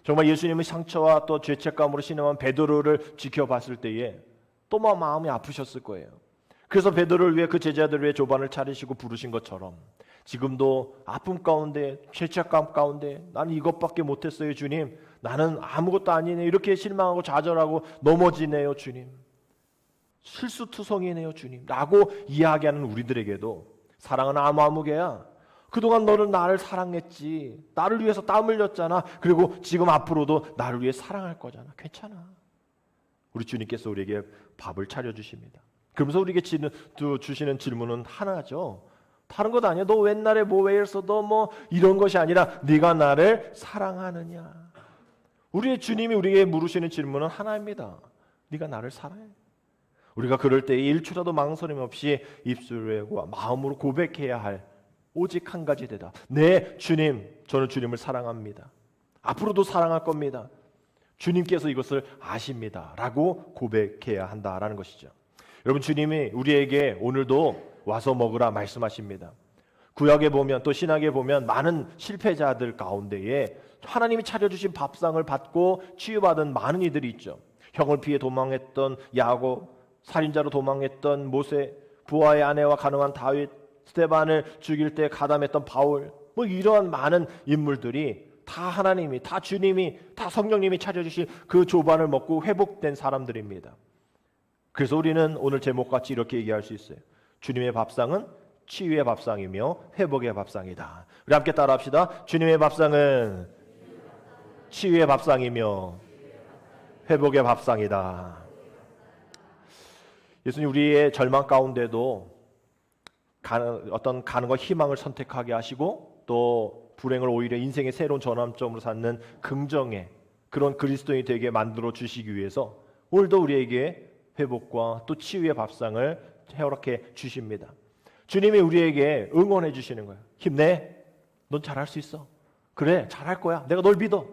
정말 예수님의 상처와 또 죄책감으로 신음한 베드로를 지켜봤을 때에 또 마음이 아프셨을 거예요. 그래서 베드로를 위해 그 제자들을 위해 조반을 차리시고 부르신 것처럼 지금도 아픔 가운데 죄책감 가운데 나는 이것밖에 못했어요 주님, 나는 아무것도 아니네, 이렇게 실망하고 좌절하고 넘어지네요 주님, 실수투성이네요 주님 라고 이야기하는 우리들에게도 사랑은 아무개야. 그동안 너는 나를 사랑했지, 나를 위해서 땀 흘렸잖아, 그리고 지금 앞으로도 나를 위해 사랑할 거잖아, 괜찮아. 우리 주님께서 우리에게 밥을 차려주십니다. 그러면서 우리에게 주시는 질문은 하나죠. 다른 것 아니야. 너 옛날에 왜 이랬어, 너 뭐 이런 것이 아니라 네가 나를 사랑하느냐. 우리의 주님이 우리에게 물으시는 질문은 하나입니다. 네가 나를 사랑해? 우리가 그럴 때 1초라도 망설임 없이 입술과 마음으로 고백해야 할 오직 한 가지 대답. 네 주님, 저는 주님을 사랑합니다. 앞으로도 사랑할 겁니다. 주님께서 이것을 아십니다 라고 고백해야 한다라는 것이죠. 여러분, 주님이 우리에게 오늘도 와서 먹으라 말씀하십니다. 구약에 보면 또 신약에 보면 많은 실패자들 가운데에 하나님이 차려주신 밥상을 받고 치유받은 많은 이들이 있죠. 형을 피해 도망했던 야곱, 살인자로 도망했던 모세, 부하의 아내와 가늠한 다윗, 스데반을 죽일 때 가담했던 바울, 뭐 이러한 많은 인물들이 다 하나님이, 다 주님이, 다 성령님이 차려주신 그 조반을 먹고 회복된 사람들입니다. 그래서 우리는 오늘 제목같이 이렇게 얘기할 수 있어요. 주님의 밥상은 치유의 밥상이며 회복의 밥상이다. 우리 함께 따라합시다. 주님의 밥상은 치유의 밥상이며 회복의 밥상이다. 예수님 우리의 절망 가운데도 어떤 가능과 희망을 선택하게 하시고 또 불행을 오히려 인생의 새로운 전환점으로 삼는 긍정의 그런 그리스도인이 되게 만들어 주시기 위해서 오늘도 우리에게 회복과 또 치유의 밥상을 허락해 주십니다. 주님이 우리에게 응원해 주시는 거예요. 힘내, 넌 잘할 수 있어. 그래, 잘할 거야. 내가 널 믿어.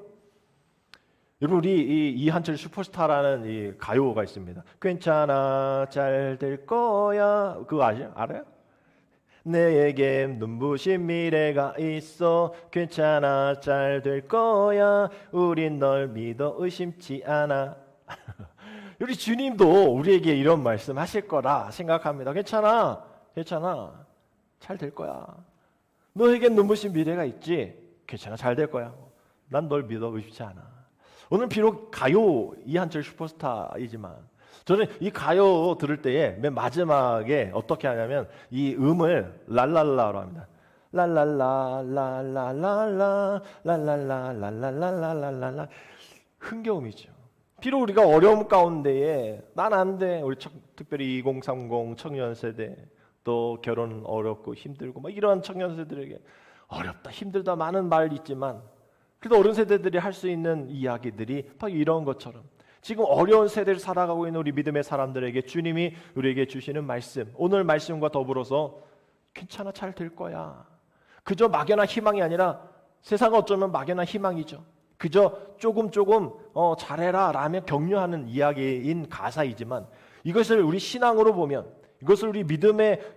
여러분, 우리 이한철 슈퍼스타라는 이 가요가 있습니다. 괜찮아, 잘 될 거야. 그거 알아요? 내게 눈부신 미래가 있어. 괜찮아, 잘 될 거야. 우린 널 믿어 의심치 않아. 우리 주님도 우리에게 이런 말씀 하실 거라 생각합니다. 괜찮아, 괜찮아, 잘 될 거야. 너에겐 눈부신 미래가 있지. 괜찮아, 잘 될 거야. 난 널 믿어 의심치 않아. 오늘 비록 가요 이한철 슈퍼스타이지만 저는 이 가요 들을 때에 맨 마지막에 어떻게 하냐면 이 음을 랄랄라로 합니다. 랄랄라랄랄랄라 랄랄라랄랄랄랄랄라 흥겨움이죠. 비록 우리가 어려움 가운데에 난 안 돼, 우리 특별히 2030 청년 세대, 또 결혼 어렵고 힘들고 막 이러한 청년 세대들에게 어렵다 힘들다 많은 말 있지만 그래도 어른 세대들이 할 수 있는 이야기들이 바로 이런 것처럼 지금 어려운 세대를 살아가고 있는 우리 믿음의 사람들에게 주님이 우리에게 주시는 말씀, 오늘 말씀과 더불어서 괜찮아, 잘 될 거야. 그저 막연한 희망이 아니라 세상은 어쩌면 막연한 희망이죠. 그저 조금 잘해라 라며 격려하는 이야기인 가사이지만 이것을 우리 신앙으로 보면, 이것을 우리 믿음의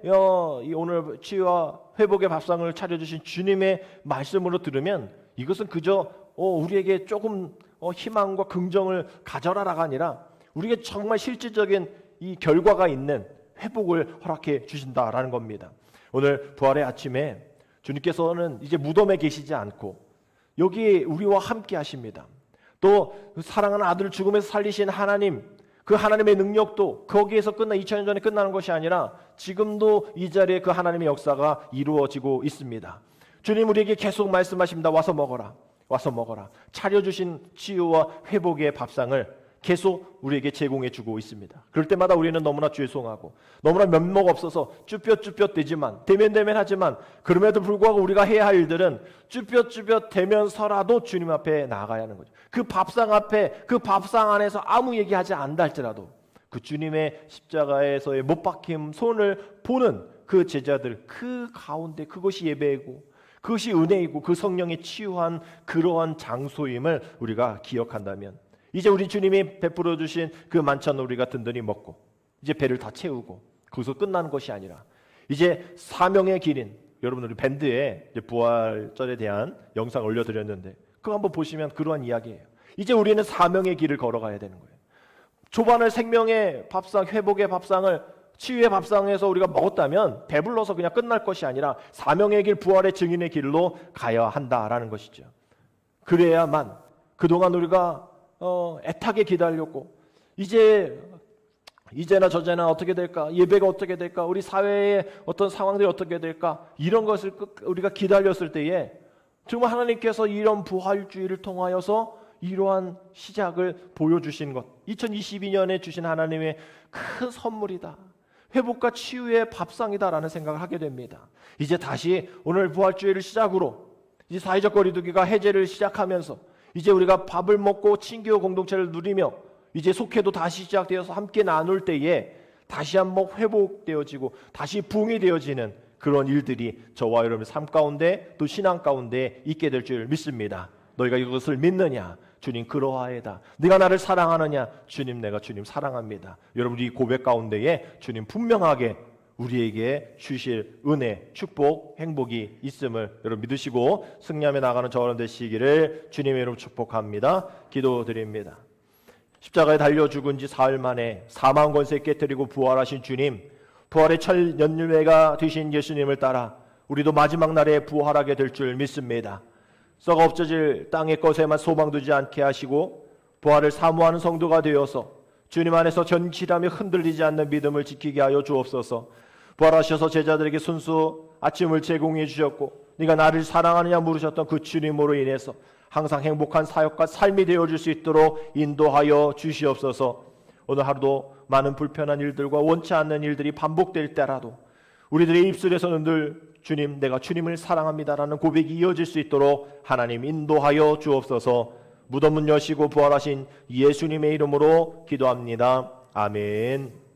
오늘 치유와 회복의 밥상을 차려주신 주님의 말씀으로 들으면 이것은 그저 우리에게 조금 희망과 긍정을 가져라라가 아니라 우리에게 정말 실질적인 이 결과가 있는 회복을 허락해 주신다라는 겁니다. 오늘 부활의 아침에 주님께서는 이제 무덤에 계시지 않고 여기 우리와 함께 하십니다. 또 사랑하는 아들을 죽음에서 살리신 하나님, 그 하나님의 능력도 거기에서 2000년 전에 끝나는 것이 아니라 지금도 이 자리에 그 하나님의 역사가 이루어지고 있습니다. 주님 우리에게 계속 말씀하십니다. 와서 먹어라. 와서 먹어라. 차려주신 치유와 회복의 밥상을 계속 우리에게 제공해 주고 있습니다. 그럴 때마다 우리는 너무나 죄송하고 너무나 면목 없어서 쭈뼛쭈뼛대지만 대면대면하지만 그럼에도 불구하고 우리가 해야 할 일들은 쭈뼛쭈뼛대면서라도 주님 앞에 나아가야 하는 거죠. 그 밥상 앞에 그 밥상 안에서 아무 얘기하지 않다 할지라도 그 주님의 십자가에서의 못 박힘 손을 보는 그 제자들 그 가운데 그것이 예배이고 그것이 은혜이고 그 성령의 치유한 그러한 장소임을 우리가 기억한다면 이제 우리 주님이 베풀어 주신 그 만찬을 우리가 든든히 먹고 이제 배를 다 채우고 거기서 끝나는 것이 아니라 이제 사명의 길인 여러분 우리 밴드에 이제 부활절에 대한 영상 올려드렸는데 그거 한번 보시면 그러한 이야기예요. 이제 우리는 사명의 길을 걸어가야 되는 거예요. 초반에 생명의 밥상, 회복의 밥상을 치유의 밥상에서 우리가 먹었다면 배불러서 그냥 끝날 것이 아니라 사명의 길, 부활의 증인의 길로 가야 한다라는 것이죠. 그래야만 그동안 우리가 애타게 기다렸고 이제나 저제나 어떻게 될까? 예배가 어떻게 될까? 우리 사회의 어떤 상황들이 어떻게 될까? 이런 것을 우리가 기다렸을 때에 정말 하나님께서 이런 부활주의를 통하여서 이러한 시작을 보여주신 것 2022년에 주신 하나님의 큰 선물이다. 회복과 치유의 밥상이다라는 생각을 하게 됩니다. 이제 다시 오늘 부활주의를 시작으로 이제 사회적 거리두기가 해제를 시작하면서 이제 우리가 밥을 먹고 친교 공동체를 누리며 이제 속회도 다시 시작되어서 함께 나눌 때에 다시 한번 회복되어지고 다시 부흥이 되어지는 그런 일들이 저와 여러분의 삶 가운데 또 신앙 가운데 있게 될 줄 믿습니다. 너희가 이것을 믿느냐? 주님 그러하이다. 네가 나를 사랑하느냐? 주님 내가 주님 사랑합니다. 여러분 이 고백 가운데에 주님 분명하게 우리에게 주실 은혜, 축복, 행복이 있음을 여러분 믿으시고 승리하며 나가는 저와 되시기를 주님의 이름으로 축복합니다. 기도드립니다. 십자가에 달려 죽은 지 사흘 만에 사망 권세 깨뜨리고 부활하신 주님, 부활의 첫 연례가 되신 예수님을 따라 우리도 마지막 날에 부활하게 될 줄 믿습니다. 썩어 없어질 땅의 것에만 소망 두지 않게 하시고 부활을 사모하는 성도가 되어서 주님 안에서 전실하며 흔들리지 않는 믿음을 지키게 하여 주옵소서. 부활하셔서 제자들에게 순수 아침을 제공해 주셨고 네가 나를 사랑하느냐 물으셨던 그 주님으로 인해서 항상 행복한 사역과 삶이 되어줄 수 있도록 인도하여 주시옵소서. 오늘 하루도 많은 불편한 일들과 원치 않는 일들이 반복될 때라도 우리들의 입술에서는 늘 주님 내가 주님을 사랑합니다라는 고백이 이어질 수 있도록 하나님 인도하여 주옵소서. 무덤 문 여시고 부활하신 예수님의 이름으로 기도합니다. 아멘.